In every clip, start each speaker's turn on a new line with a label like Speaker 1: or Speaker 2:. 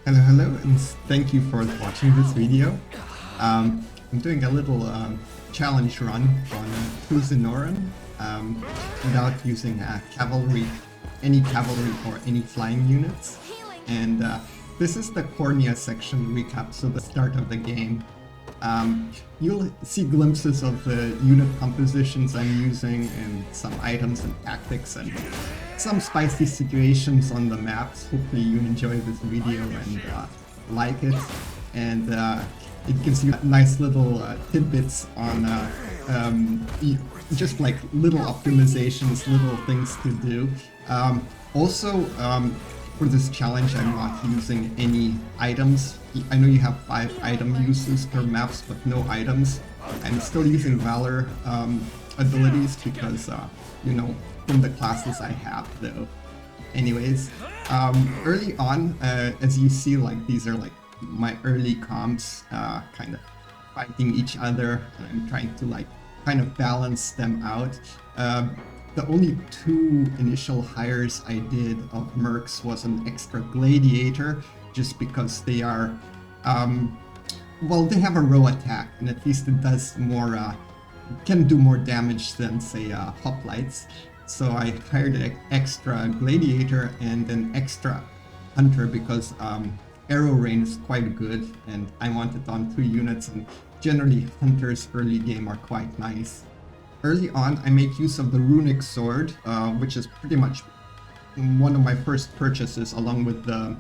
Speaker 1: Hello, and thank you for watching this video. I'm doing a little challenge run on two Zenoiran without using any cavalry or any flying units. And this is the Cornia section recap, so the start of the game. You'll see glimpses of the unit compositions I'm using and some items and tactics and some spicy situations on the maps. Hopefully you enjoy this video and like it, and it gives you nice little tidbits on just like little optimizations, little things to do. Also, for this challenge I'm not using any items. I know you have 5 item uses per maps, but no items. I'm still using Valour abilities because, you know, from the classes I have though. Anyways, early on, as you see, like these are like my early comps, kind of fighting each other. I'm trying to like kind of balance them out. The only 2 initial hires I did of mercs was an extra gladiator, just because they are, well, they have a row attack, and at least it does more, can do more damage than, say, hoplites. So I hired an extra gladiator and an extra hunter because arrow rain is quite good, and I want it on 2 units, and generally hunters early game are quite nice. Early on, I make use of the runic sword, which is pretty much one of my first purchases, along with the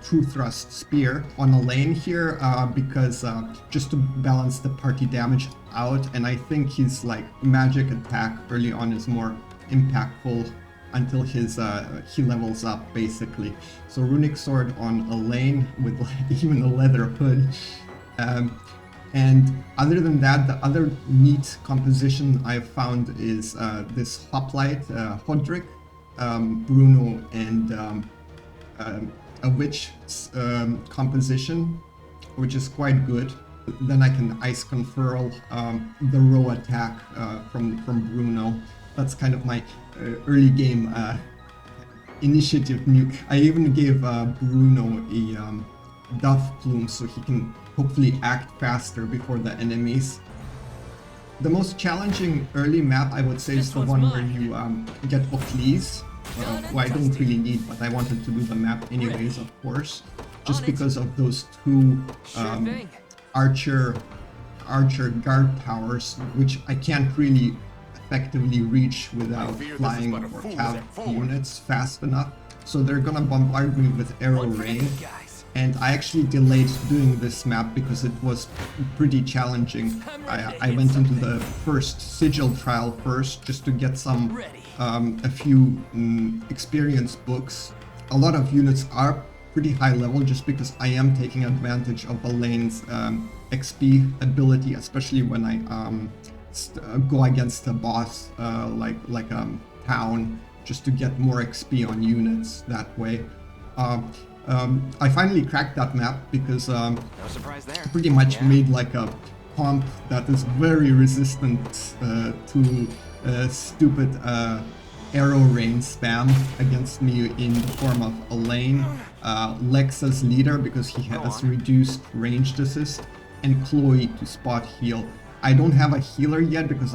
Speaker 1: true thrust spear on a lane here, because just to balance the party damage out, and I think his like magic attack early on is more impactful until his he levels up basically. So runic sword on a lane with like, even a leather hood. And other than that, the other neat composition I've found is this hoplite, Hodrick, Bruno, and a witch composition, which is quite good. Then I can ice conferral the row attack from Bruno. That's kind of my early game initiative nuke. I even gave Bruno a dove plume so he can hopefully act faster before the enemies. The most challenging early map, I would say, is the one where you get FLIERS. Who I don't really need, but I wanted to do the map anyways, of course, just because of those 2 archer guard towers, which I can't really effectively reach without flying or cav units fast enough. So they're gonna bombard me with arrow rain, and I actually delayed doing this map because it was pretty challenging. I went into the first sigil trial first just to get some a few experience books. A lot of units are pretty high level just because I am taking advantage of a lane's XP ability, especially when I go against a boss like town, just to get more XP on units that way. I finally cracked that map because no surprise there. Pretty much made like a comp that is very resistant to stupid arrow rain spam against me in the form of Elaine, Lexa's leader because he has reduced ranged assist, and Chloe to spot heal. I don't have a healer yet because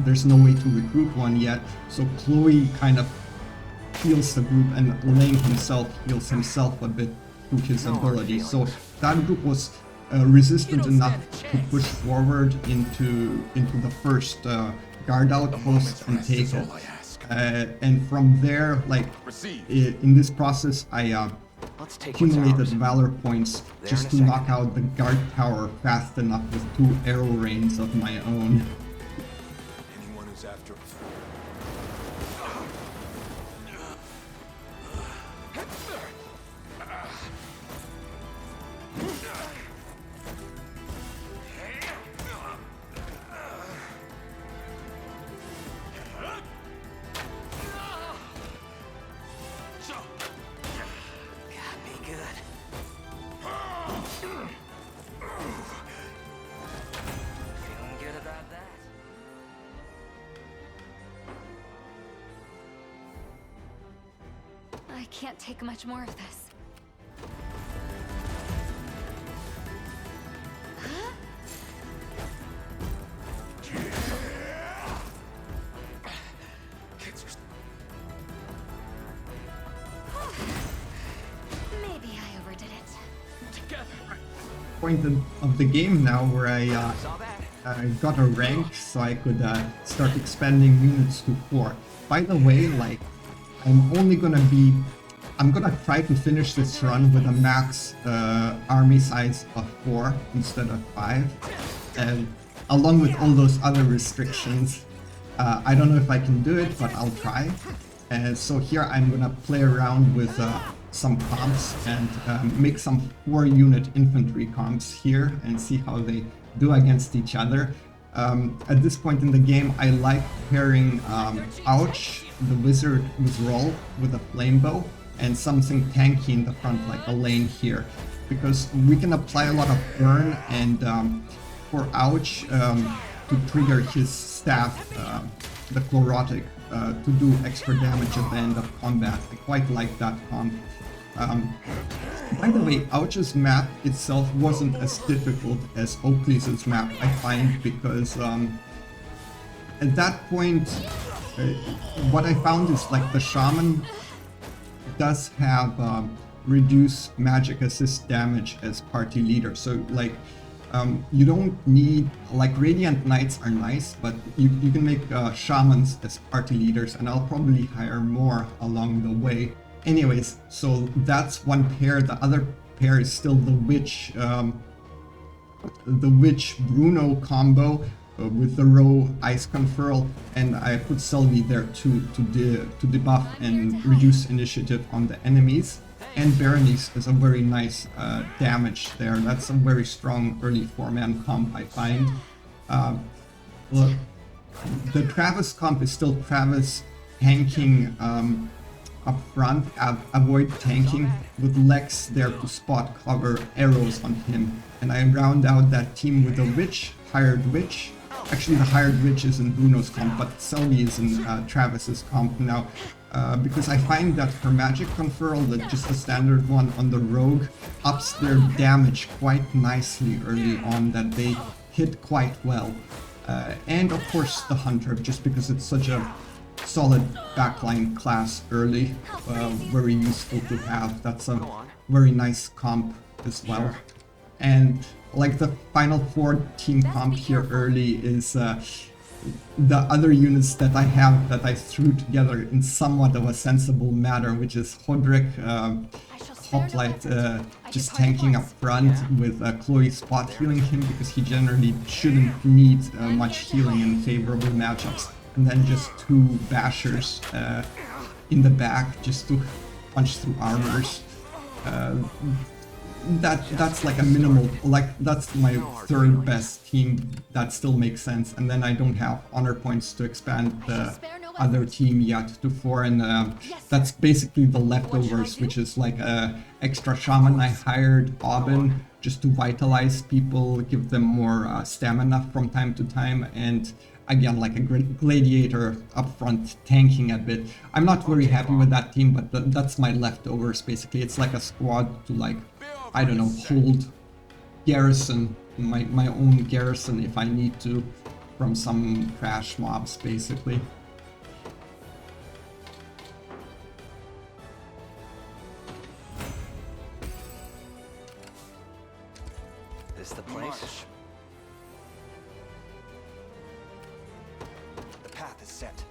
Speaker 1: there's no way to recruit one yet, so Chloe kind of heals the group, and Elaine himself heals himself a bit through his ability. So that group was resistant enough to push forward into the first guard outpost and take it. And from there, like in this process, I accumulated Valor points just to knock out the guard tower fast enough with 2 arrow rains of my own.
Speaker 2: Anyone who's after
Speaker 3: I can't take much more of this.
Speaker 1: point of the game now where I got a rank so I could start expanding units to 4. By the way, like, I'm gonna try to finish this run with a max army size of 4 instead of 5, and along with all those other restrictions. I don't know if I can do it, but I'll try. So here I'm gonna play around with some comps and make some 4-unit infantry comps here and see how they do against each other. At this point in the game, I like pairing Ouch, the wizard with Roll, with a flame bow, and something tanky in the front, like a lane here, because we can apply a lot of burn, and for Ouch to trigger his staff, the chlorotic, to do extra damage at the end of combat. I quite like that comp. By the way, Ouch's map itself wasn't as difficult as Oakley's map, I find, because at that point, what I found is like the shaman does have reduced magic assist damage as party leader, so like you don't need, like, Radiant Knights are nice, but you can make shamans as party leaders, and I'll probably hire more along the way. Anyways, so that's one pair. The other pair is still the Witch Bruno combo with the Row Ice Conferral, and I put Selby there to debuff and reduce initiative on the enemies. And Berenice is a very nice damage there. That's a very strong early 4-man comp, I find. Look, the Travis comp is still Travis tanking up front, avoid tanking, with Lex there to spot cover arrows on him. And I round out that team with a Witch, Hired Witch. Actually, the Hired Witch is in Bruno's comp, but Selby is in Travis's comp now. Because I find that her magic conferral, just the standard one on the rogue, ups their damage quite nicely early on, that they hit quite well. And of course the hunter, just because it's such a solid backline class early, very useful to have. That's a very nice comp as well. And like the final 4 team comp here early is the other units that I have that I threw together in somewhat of a sensible manner, which is Hodrick, Hoplite just tanking up front with Chloe spot healing him, because he generally shouldn't need much healing in favorable matchups. And then just 2 bashers in the back just to punch through armors. That's like a minimal, like that's my 3rd best team. That still makes sense. And then I don't have honor points to expand the other team yet to 4, and that's basically the leftovers, which is like a extra shaman I hired, Aubin, just to vitalize people, give them more stamina from time to time, and again, like a gladiator up front tanking a bit. I'm not very happy with that team, but that's my leftovers basically. It's like a squad to, like, I don't know, hold garrison, my own garrison if I need to, from some crash mobs basically.
Speaker 3: This the place? The path is set.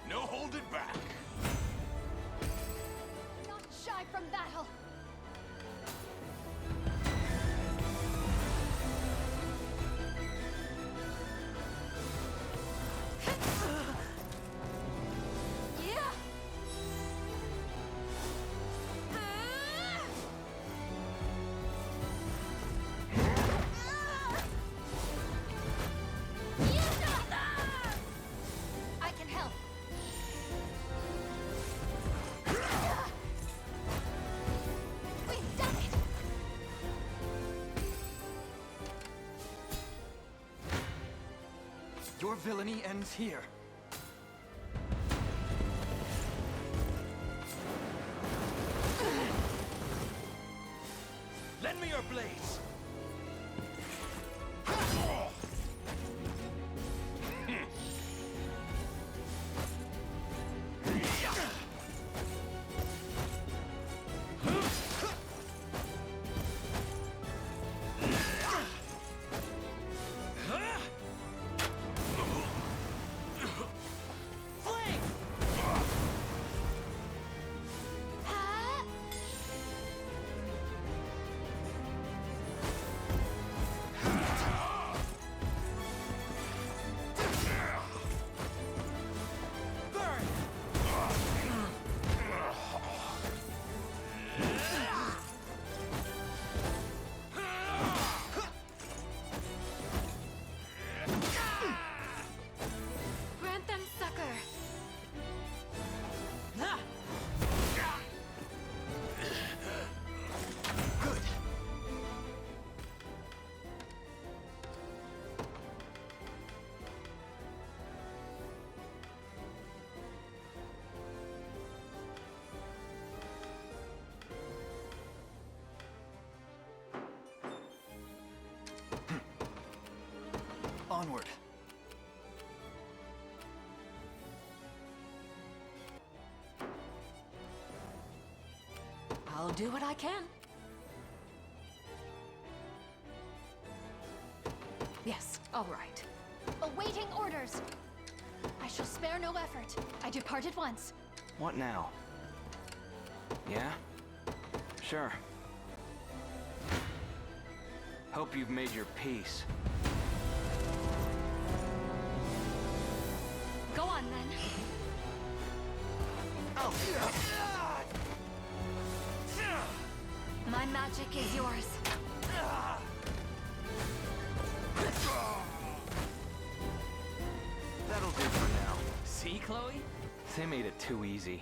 Speaker 2: No holding back.
Speaker 4: Not shy from battle. Yeah. I can help. We've done it.
Speaker 3: Your villainy ends here. Lend me your blades. Onward.
Speaker 5: I'll do what I can. Yes, all right.
Speaker 4: Awaiting orders. I shall spare no effort. I depart at once.
Speaker 3: What now? Yeah? Sure. Hope you've made your peace.
Speaker 4: Go on then. My magic is yours.
Speaker 3: That'll do for now.
Speaker 6: See, Chloe?
Speaker 3: They made it too easy.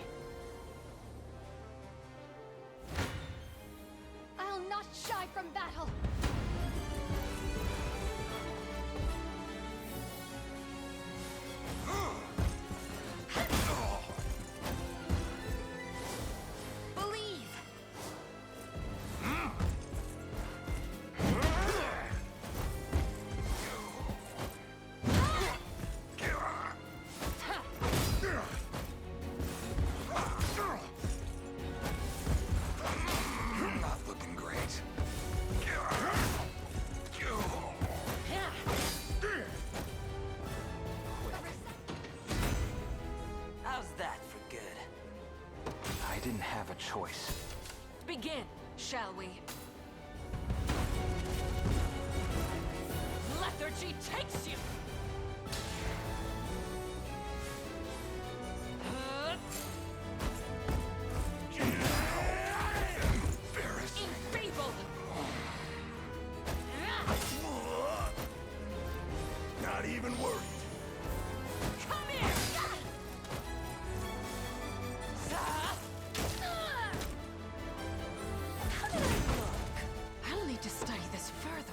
Speaker 4: I'll not shy from battle. Believe.
Speaker 2: Not looking great.
Speaker 3: How's that for good? I didn't have a choice.
Speaker 5: Begin, shall we? Lethargy takes you!
Speaker 2: Embarrassing.
Speaker 5: Enfeebled!
Speaker 2: Not even worried.
Speaker 5: Come here! How did I look? I'll need to study this further.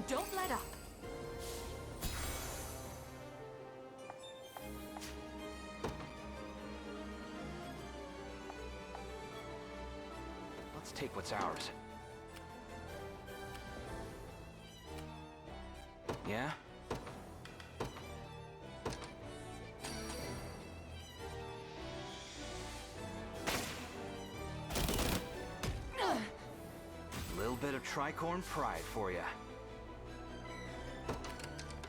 Speaker 5: Don't let up.
Speaker 3: Let's take what's ours. Yeah? Little bit of tricorn pride for ya.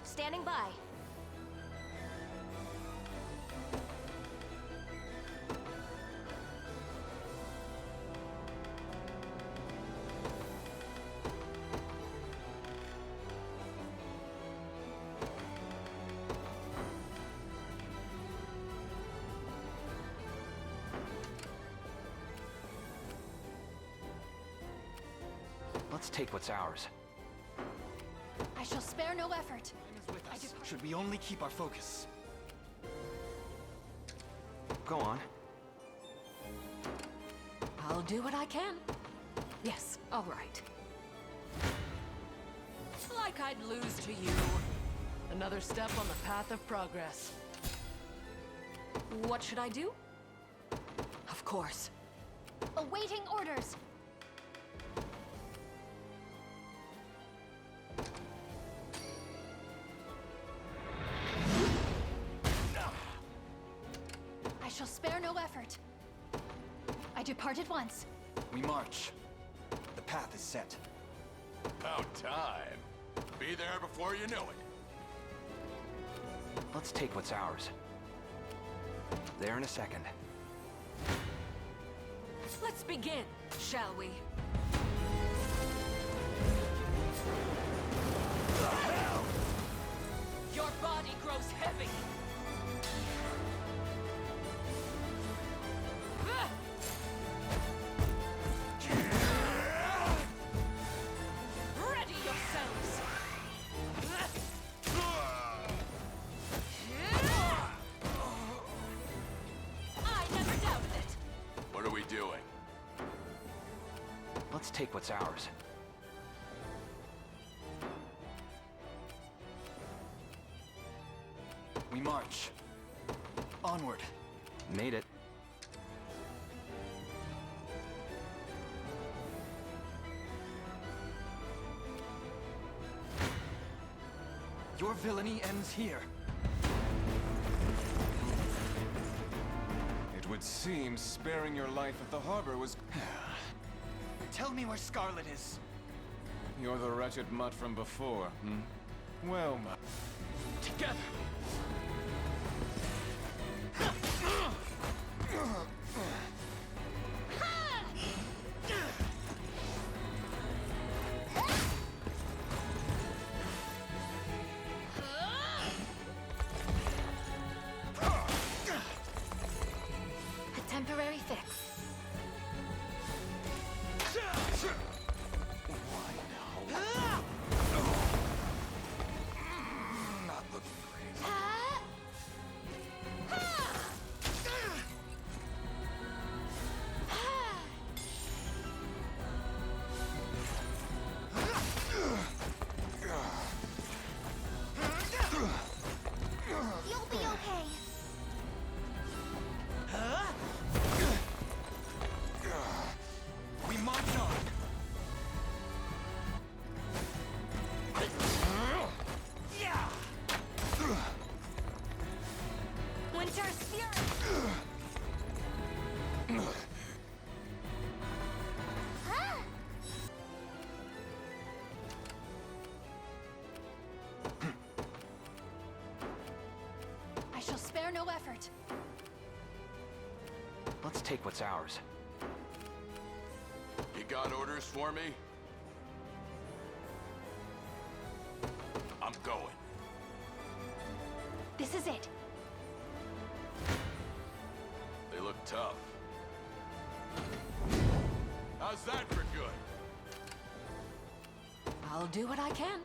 Speaker 4: Standing by.
Speaker 3: Let's take what's ours.
Speaker 4: I shall spare no effort.
Speaker 6: With us. Should we only keep our focus?
Speaker 3: Go on.
Speaker 5: I'll do what I can. Yes, all right. Like I'd lose to you. Another step on the path of progress. What should I do? Of course.
Speaker 4: Awaiting orders. I shall spare no effort. I depart at once.
Speaker 3: We march. The path is set.
Speaker 2: About time. Be there before you know it.
Speaker 3: Let's take what's ours. There in a second.
Speaker 5: Let's begin, shall we? Your body grows heavy. Ready yourselves.
Speaker 2: doing?
Speaker 3: Let's take what's ours.
Speaker 6: We march. Onward.
Speaker 3: Made it.
Speaker 6: Your villainy ends here.
Speaker 7: It would seem sparing your life at the harbor was...
Speaker 6: Tell me where Scarlet is.
Speaker 7: You're the wretched mutt from before, hmm? Well,
Speaker 6: Together!
Speaker 4: A temporary fix.
Speaker 6: Not looking great.
Speaker 4: You'll be okay.
Speaker 6: We march on.
Speaker 4: Winter's fury. I shall spare no effort.
Speaker 3: Let's take what's ours.
Speaker 2: You got orders for me? I'm going.
Speaker 4: This is it.
Speaker 2: They look tough. How's that for good?
Speaker 5: I'll do what I can.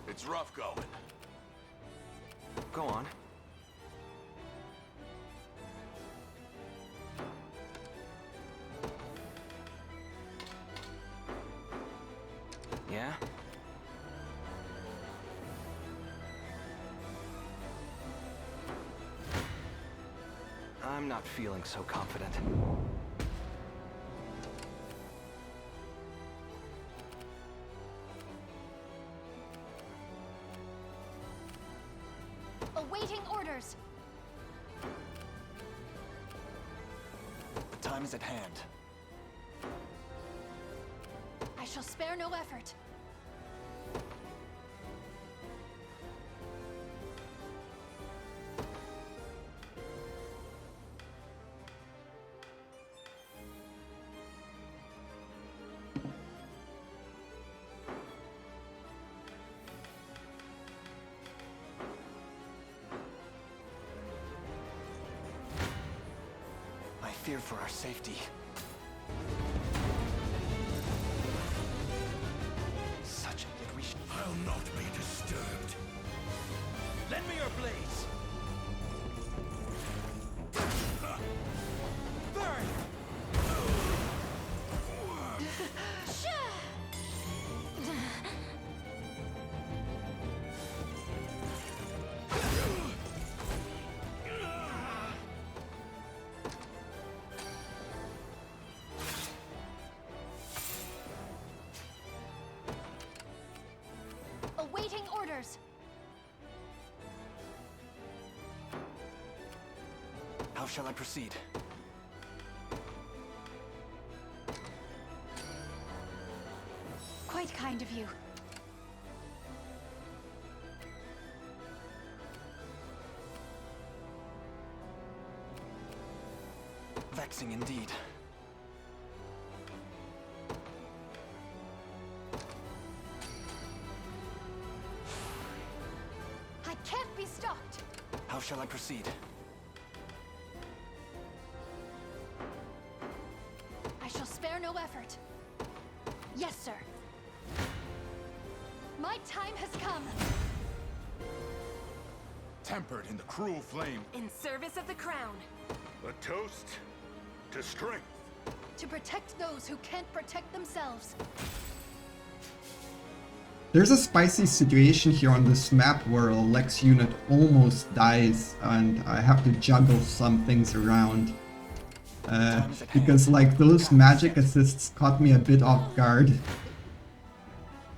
Speaker 2: It's rough going.
Speaker 3: Go on. Yeah? I'm not feeling so confident.
Speaker 4: Awaiting orders.
Speaker 6: The time is at hand.
Speaker 4: I shall spare no effort.
Speaker 6: I fear for our safety. Such a yet we should...
Speaker 2: I'll not be disturbed.
Speaker 6: Lend me your blades! Burn!
Speaker 4: Awaiting orders.
Speaker 6: How shall I proceed?
Speaker 4: Quite kind of you.
Speaker 6: Vexing indeed.
Speaker 4: I can't be stopped.
Speaker 6: How shall I proceed?
Speaker 4: I shall spare no effort. Yes, sir. My time has come.
Speaker 2: Tempered in the cruel flame.
Speaker 5: In service of the crown.
Speaker 2: A toast to strength.
Speaker 4: To protect those who can't protect themselves.
Speaker 1: There's a spicy situation here on this map where a Lex unit almost dies and I have to juggle some things around. Because like those magic assists caught me a bit off guard.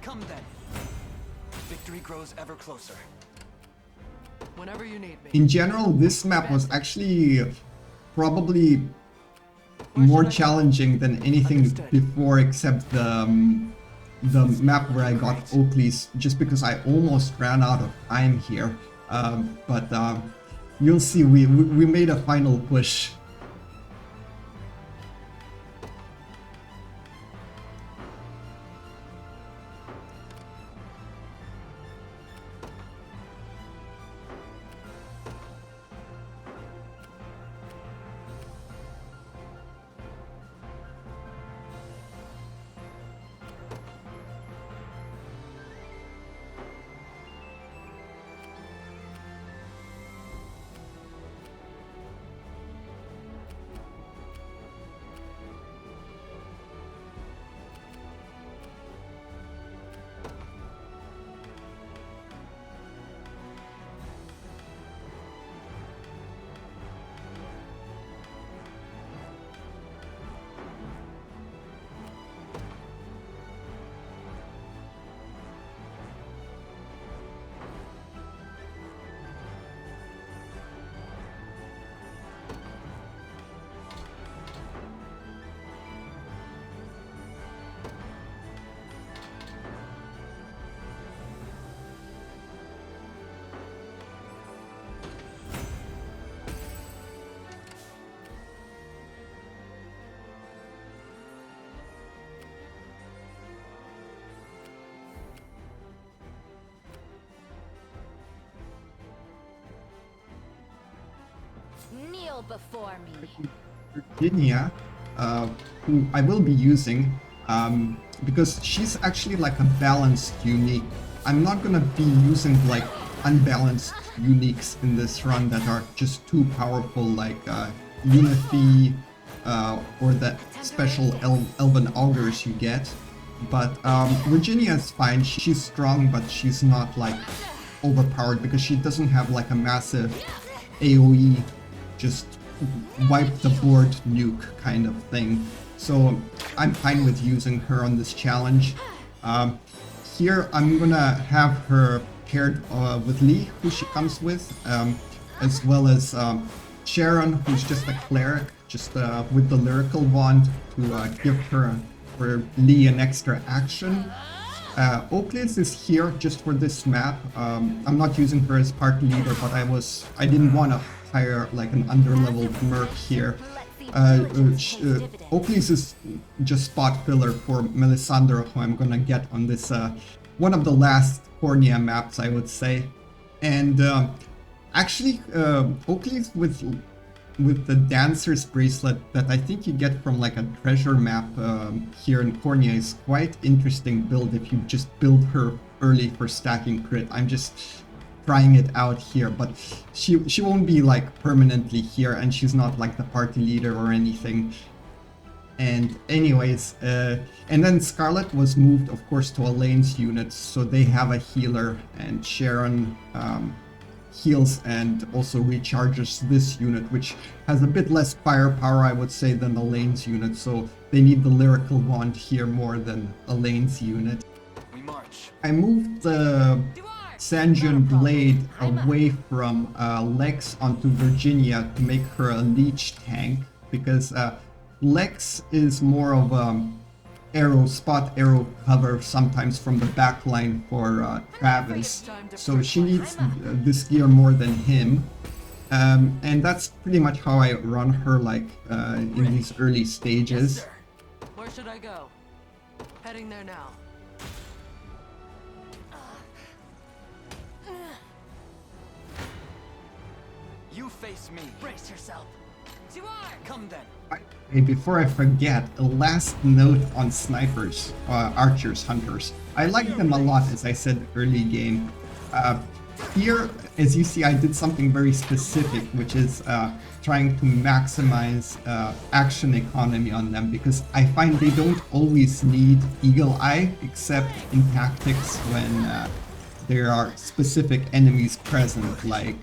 Speaker 6: Come then. Victory grows ever closer.
Speaker 5: Whenever you need me.
Speaker 1: In general, this map was actually probably more challenging than anything before except the map where I got Oakley's, just because I almost ran out of time here. But you'll see, we made a final push.
Speaker 4: Kneel before me.
Speaker 1: Virginia, who I will be using, because she's actually like a balanced unique. I'm not gonna be using like unbalanced uniques in this run that are just too powerful, like Yunifi or the special Elven Augers you get. But Virginia is fine. She's strong, but she's not like overpowered because she doesn't have like a massive AoE, just wipe the board nuke kind of thing. So I'm fine with using her on this challenge. Here I'm gonna have her paired with Lee, who she comes with, as well as Sharon, who's just a cleric, just with the lyrical wand to give her for Lee an extra action. Oakley's is here just for this map. I'm not using her as party leader, but I didn't want to hire like an underleveled merc here. Oakley's is just spot filler for Melisandre, who I'm gonna get on this one of the last Cornia maps, I would say. And actually, Oakley's with the Dancer's Bracelet that I think you get from like a treasure map here in Cornia is quite interesting build if you just build her early for stacking crit. I'm just trying it out here, but she won't be like permanently here, and she's not like the party leader or anything. And anyways, and then Scarlet was moved, of course, to Elaine's unit, so they have a healer, and Sharon heals and also recharges this unit, which has a bit less firepower, I would say, than Elaine's unit, so they need the lyrical wand here more than Elaine's unit.
Speaker 6: We march.
Speaker 1: I moved the Sanjian Blade away from Lex onto Virginia to make her a leech tank, because Lex is more of spot arrow cover sometimes from the back line for Travis, so she needs this gear more than him, and that's pretty much how I run her like in these early stages.
Speaker 5: Where should I go? Heading there now.
Speaker 6: You face me.
Speaker 5: Brace yourself.
Speaker 6: Come then.
Speaker 1: Hey, before I forget, a last note on snipers, archers, hunters. I like them a lot, as I said early game. here, as you see, I did something very specific, which is trying to maximize action economy on them, because I find they don't always need Eagle Eye, except in tactics when there are specific enemies present, like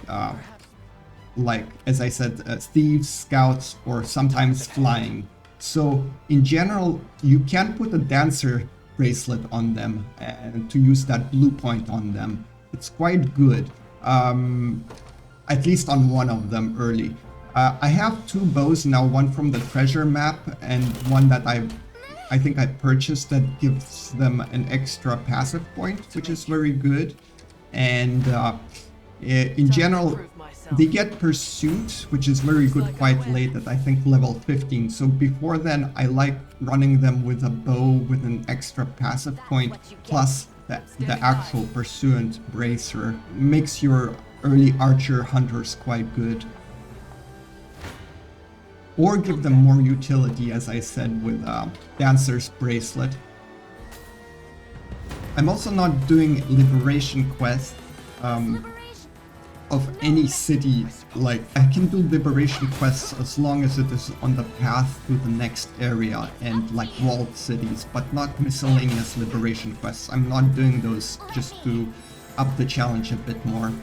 Speaker 1: as I said, thieves, scouts, or sometimes flying. So in general, you can put a dancer bracelet on them and to use that blue point on them. It's quite good, at least on one of them early. I have 2 bows now, one from the treasure map and one that I think I purchased that gives them an extra passive point, which is very good. And in general, they get pursuit, which is very good quite late at I think level 15. So before then, I like running them with a bow with an extra passive point plus the actual pursuant bracer. Makes your early archer hunters quite good. Or give them more utility, as I said, with Dancer's Bracelet. I'm also not doing liberation quests of any city. Like, I can do liberation quests as long as it is on the path to the next area and like walled cities, but not miscellaneous liberation quests. I'm not doing those just to up the challenge a bit more.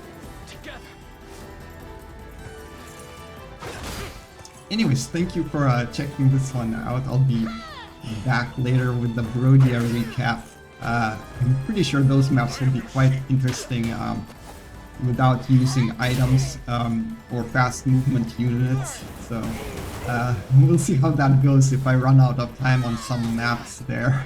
Speaker 1: Anyways, thank you for checking this one out. I'll be back later with the Berengeria recap. I'm pretty sure those maps will be quite interesting without using items or fast movement units. So we'll see how that goes if I run out of time on some maps there.